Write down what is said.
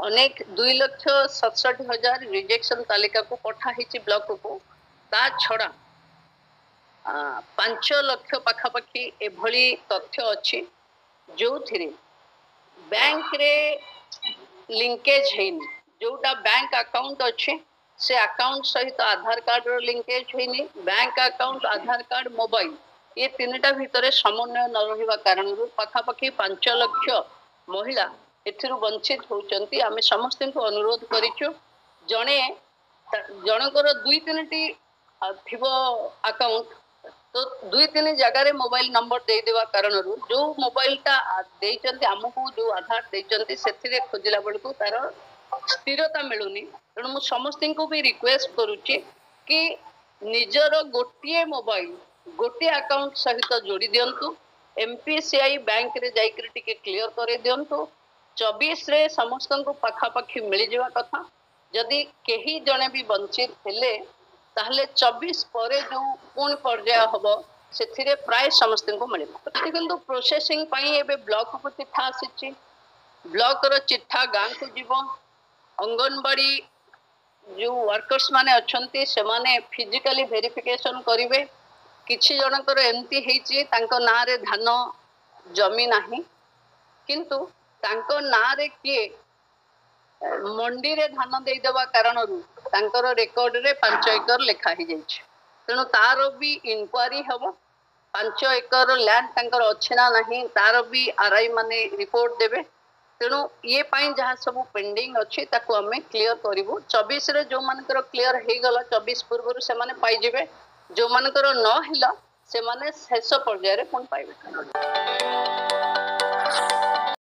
अनेक 2,67,000 रिजेक्शन तालिका को पठा ही ब्लॉक को ता छड़ा 5 लाख पाखापाखि एभली तथ्य अच्छी जो थिरे बैंक रे लिंकेज हैनी जोटा बैंक अकाउंट अच्छे से अकाउंट सहित आधार कार्ड रो लिंकेज हैनी बैंक अकाउंट आधार कार्ड मोबाइल ये तीनटा भितर समन्वय न रहिबा कारण पाखापाखि 5 लाख महिला एथिरु वंचित होचंती आमे समस्त को अनुरोध करिचु जणे जनकर 2-3टी थिबो अकाउंट तो 2-3 जगह मोबाइल नंबर दे देवा कारण जो मोबाइल टा देचंती हमकु जो आधार देचंती सेथिरे खोजिला बेलकु तार स्थिरता मिलुनी तेणु मु समस्त को भी रिक्वेस्ट करुच्ची कि निजर गोटे मोबाइल गोटे अकाउंट सहित जोड़ी दिंतु एमपीसीआई बैंक रे जाइकर टिके क्लियर करे दिंतु 24 रे समस्त को पाखापाखि मिल जावा कथा जदि केही जने भी वंचित हेले ताहले 24 परे जो पुणी पर्याय हबो सेथिरे प्राय समस्त को मिलिबो किंतु प्रोसेसिंग पई एबे ब्लॉक को चिट्ठा आसीची ब्लॉक रो चिट्ठा गां को जीवो अंगनवाड़ी जो वर्कर्स माने अछंती से माने फिजिकली वेरिफिकेशन करिवे किछि जनकर एमती हेची तांको ना रे धान जमी नाही किंतु तांको ना रे किए मंडी रे धान दे देवा कारण तांकर रेकॉर्ड रे 5 एकर लिखा ही जाइछ तेणु तार भी इंक्वायरी हबो 5 एकर लैंड तांकर अछि ना नाही तार भी आरआई माने रिपोर्ट देबे तेणु ये पाई जहाँ सब पेंडिंग अच्छी ताको हमें क्लियर करिवु 24 रे जो मानकर क्लियर हे गला 24 पूर्व से माने पाई जिवे जो मानकर न हिला से माने शेष पर्याय रे कोन पाइबे।